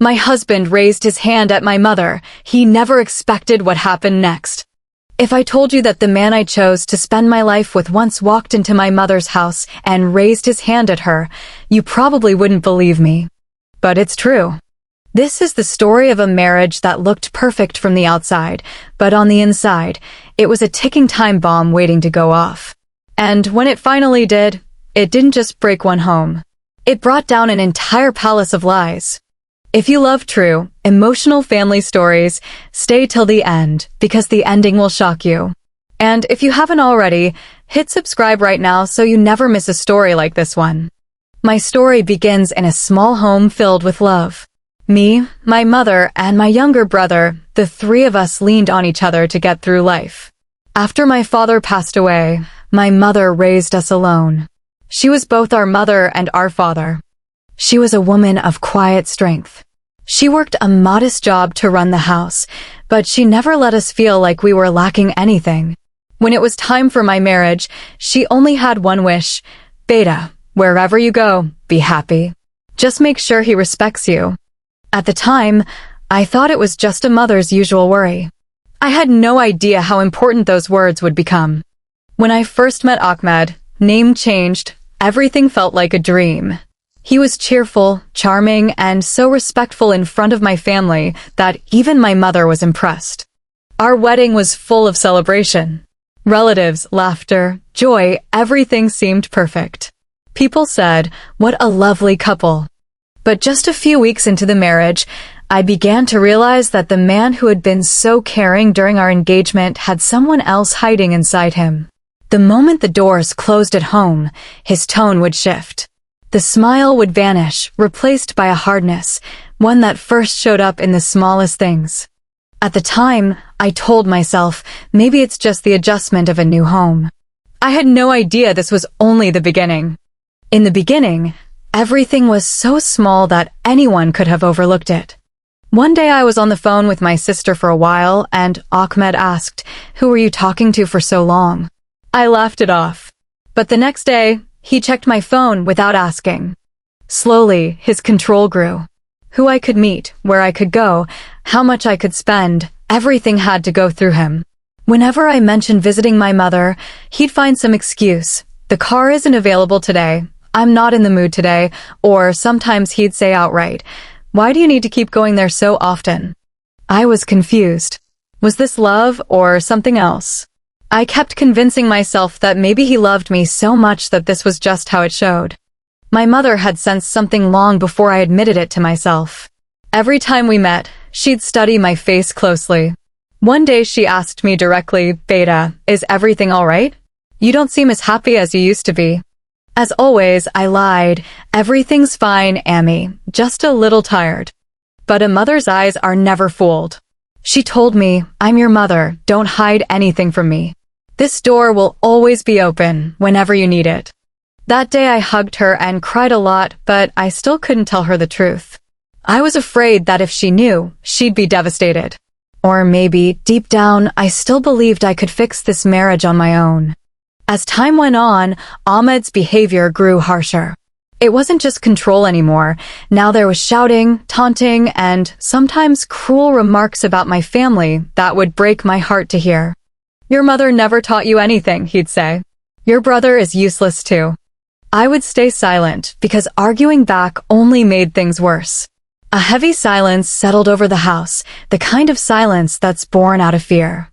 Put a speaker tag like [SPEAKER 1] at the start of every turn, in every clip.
[SPEAKER 1] My husband raised his hand at my mother. He never expected what happened next. If I told you that the man I chose to spend my life with once walked into my mother's house and raised his hand at her, you probably wouldn't believe me. But it's true. This is the story of a marriage that looked perfect from the outside, but on the inside, it was a ticking time bomb waiting to go off. And when it finally did, it didn't just break one home. It brought down an entire palace of lies. If you love true, emotional family stories, stay till the end, because the ending will shock you. And if you haven't already, hit subscribe right now so you never miss a story like this one. My story begins in a small home filled with love. Me, my mother, and my younger brother, the three of us leaned on each other to get through life. After my father passed away, my mother raised us alone. She was both our mother and our father. She was a woman of quiet strength. She worked a modest job to run the house, but she never let us feel like we were lacking anything. When it was time for my marriage, she only had one wish. Beta, wherever you go, be happy. Just make sure he respects you. At the time, I thought it was just a mother's usual worry. I had no idea how important those words would become. When I first met Ahmed, name changed, everything felt like a dream. He was cheerful, charming, and so respectful in front of my family that even my mother was impressed. Our wedding was full of celebration. Relatives, laughter, joy, everything seemed perfect. People said, "What a lovely couple." But just a few weeks into the marriage, I began to realize that the man who had been so caring during our engagement had someone else hiding inside him. The moment the doors closed at home, his tone would shift. The smile would vanish, replaced by a hardness, one that first showed up in the smallest things. At the time, I told myself, maybe it's just the adjustment of a new home. I had no idea this was only the beginning. In the beginning, everything was so small that anyone could have overlooked it. One day I was on the phone with my sister for a while, and Ahmed asked, "Who were you talking to for so long?" I laughed it off. But the next day, he checked my phone without asking. Slowly, his control grew. Who I could meet, where I could go, how much I could spend, everything had to go through him. Whenever I mentioned visiting my mother, he'd find some excuse. "The car isn't available today. I'm not in the mood today," or sometimes he'd say outright, "Why do you need to keep going there so often?" I was confused. Was this love or something else? I kept convincing myself that maybe he loved me so much that this was just how it showed. My mother had sensed something long before I admitted it to myself. Every time we met, she'd study my face closely. One day she asked me directly, "Beta, is everything all right? You don't seem as happy as you used to be." As always, I lied. "Everything's fine, Amy, just a little tired." But a mother's eyes are never fooled. She told me, "I'm your mother, don't hide anything from me. This door will always be open, whenever you need it." That day I hugged her and cried a lot, but I still couldn't tell her the truth. I was afraid that if she knew, she'd be devastated. Or maybe, deep down, I still believed I could fix this marriage on my own. As time went on, Ahmed's behavior grew harsher. It wasn't just control anymore. Now there was shouting, taunting, and sometimes cruel remarks about my family that would break my heart to hear. "Your mother never taught you anything," he'd say. "Your brother is useless too." I would stay silent because arguing back only made things worse. A heavy silence settled over the house, the kind of silence that's born out of fear.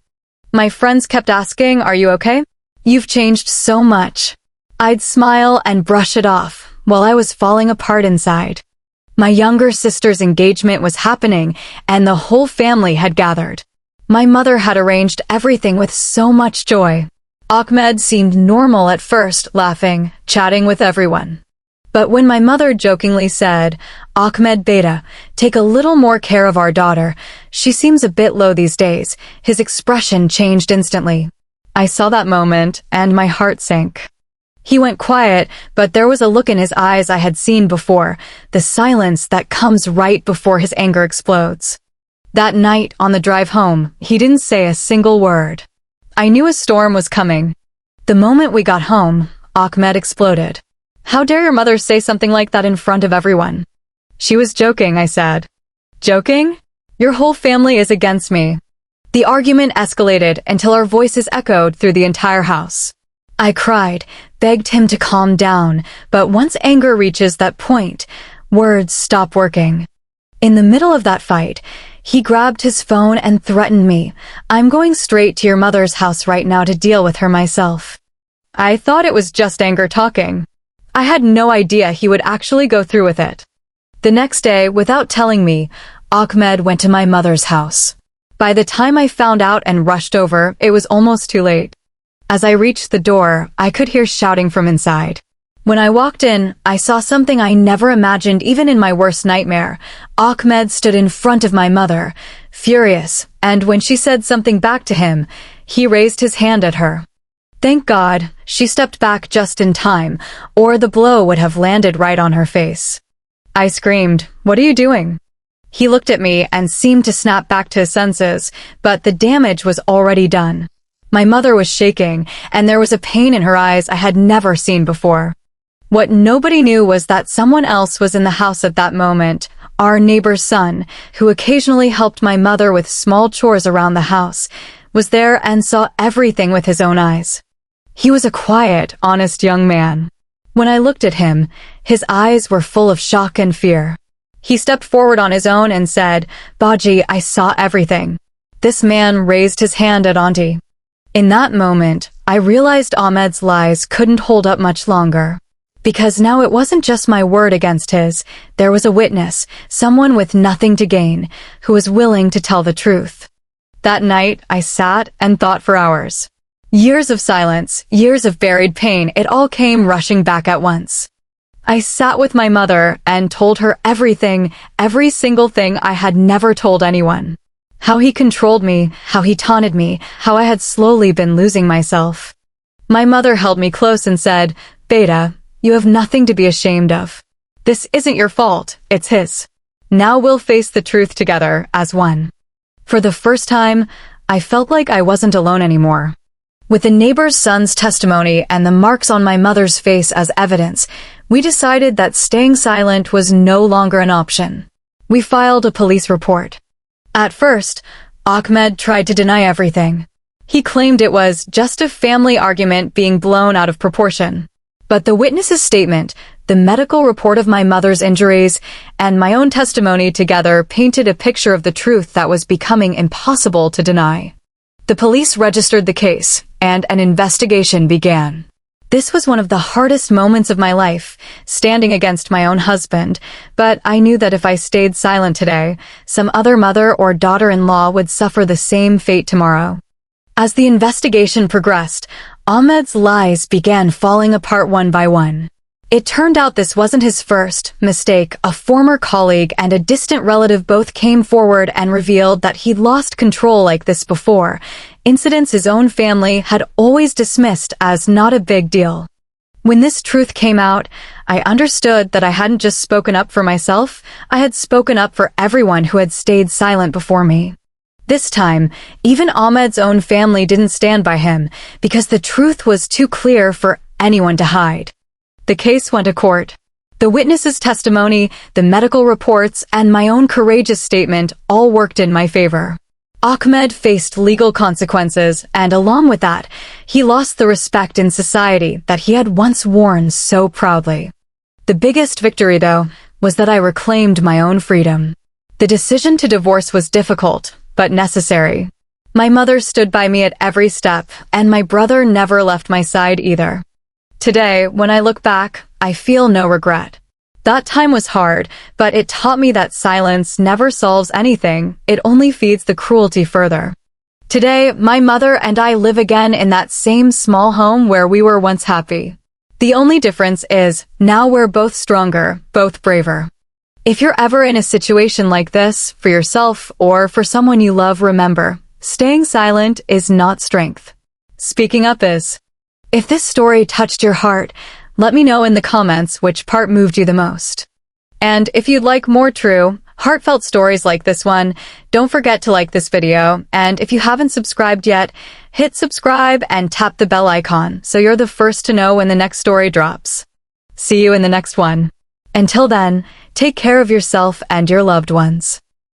[SPEAKER 1] My friends kept asking, "Are you okay? You've changed so much." I'd smile and brush it off, while I was falling apart inside. My younger sister's engagement was happening, and the whole family had gathered. My mother had arranged everything with so much joy. Ahmed seemed normal at first, laughing, chatting with everyone. But when my mother jokingly said, "Ahmed Beta, take a little more care of our daughter. She seems a bit low these days," his expression changed instantly. I saw that moment, and my heart sank. He went quiet, but there was a look in his eyes I had seen before, the silence that comes right before his anger explodes. That night, on the drive home, he didn't say a single word. I knew a storm was coming. The moment we got home, Ahmed exploded. "How dare your mother say something like that in front of everyone?" "She was joking," I said. Joking? Your whole family is against me. The argument escalated until our voices echoed through the entire house. I cried, begged him to calm down, but once anger reaches that point, words stop working. In the middle of that fight, he grabbed his phone and threatened me. I'm going straight to your mother's house right now to deal with her myself. I thought it was just anger talking. I had no idea he would actually go through with it. The next day, without telling me, Ahmed went to my mother's house. By the time I found out and rushed over, it was almost too late. As I reached the door, I could hear shouting from inside. When I walked in, I saw something I never imagined even in my worst nightmare. Ahmed stood in front of my mother, furious, and when she said something back to him, he raised his hand at her. Thank God, she stepped back just in time, or the blow would have landed right on her face. I screamed, "What are you doing?" He looked at me and seemed to snap back to his senses, but the damage was already done. My mother was shaking, and there was a pain in her eyes I had never seen before. What nobody knew was that someone else was in the house at that moment, our neighbor's son, who occasionally helped my mother with small chores around the house, was there and saw everything with his own eyes. He was a quiet, honest young man. When I looked at him, his eyes were full of shock and fear. He stepped forward on his own and said, "Baji, I saw everything." This man raised his hand at Auntie. In that moment, I realized Ahmed's lies couldn't hold up much longer. Because now it wasn't just my word against his, there was a witness, someone with nothing to gain, who was willing to tell the truth. That night, I sat and thought for hours. Years of silence, years of buried pain, it all came rushing back at once. I sat with my mother and told her everything, every single thing I had never told anyone. How he controlled me, how he taunted me, how I had slowly been losing myself. My mother held me close and said, "Beta, you have nothing to be ashamed of. This isn't your fault, it's his. Now we'll face the truth together as one." For the first time, I felt like I wasn't alone anymore. With the neighbor's son's testimony and the marks on my mother's face as evidence, we decided that staying silent was no longer an option. We filed a police report. At first, Ahmed tried to deny everything. He claimed it was just a family argument being blown out of proportion. But the witness's statement, the medical report of my mother's injuries, and my own testimony together painted a picture of the truth that was becoming impossible to deny. The police registered the case, and an investigation began. This was one of the hardest moments of my life, standing against my own husband, but I knew that if I stayed silent today, some other mother or daughter-in-law would suffer the same fate tomorrow. As the investigation progressed, Ahmed's lies began falling apart one by one. It turned out this wasn't his first mistake. A former colleague and a distant relative both came forward and revealed that he'd lost control like this before, incidents his own family had always dismissed as not a big deal. When this truth came out, I understood that I hadn't just spoken up for myself, I had spoken up for everyone who had stayed silent before me. This time, even Ahmed's own family didn't stand by him, because the truth was too clear for anyone to hide. The case went to court. The witness's testimony, the medical reports, and my own courageous statement all worked in my favor. Ahmed faced legal consequences, and along with that, he lost the respect in society that he had once worn so proudly. The biggest victory, though, was that I reclaimed my own freedom. The decision to divorce was difficult, but necessary. My mother stood by me at every step, and my brother never left my side either. Today, when I look back, I feel no regret. That time was hard, but it taught me that silence never solves anything, it only feeds the cruelty further. Today, my mother and I live again in that same small home where we were once happy. The only difference is, now we're both stronger, both braver. If you're ever in a situation like this, for yourself or for someone you love, remember, staying silent is not strength. Speaking up is. If this story touched your heart, let me know in the comments which part moved you the most. And if you'd like more true, heartfelt stories like this one, don't forget to like this video, and if you haven't subscribed yet, hit subscribe and tap the bell icon so you're the first to know when the next story drops. See you in the next one. Until then, take care of yourself and your loved ones.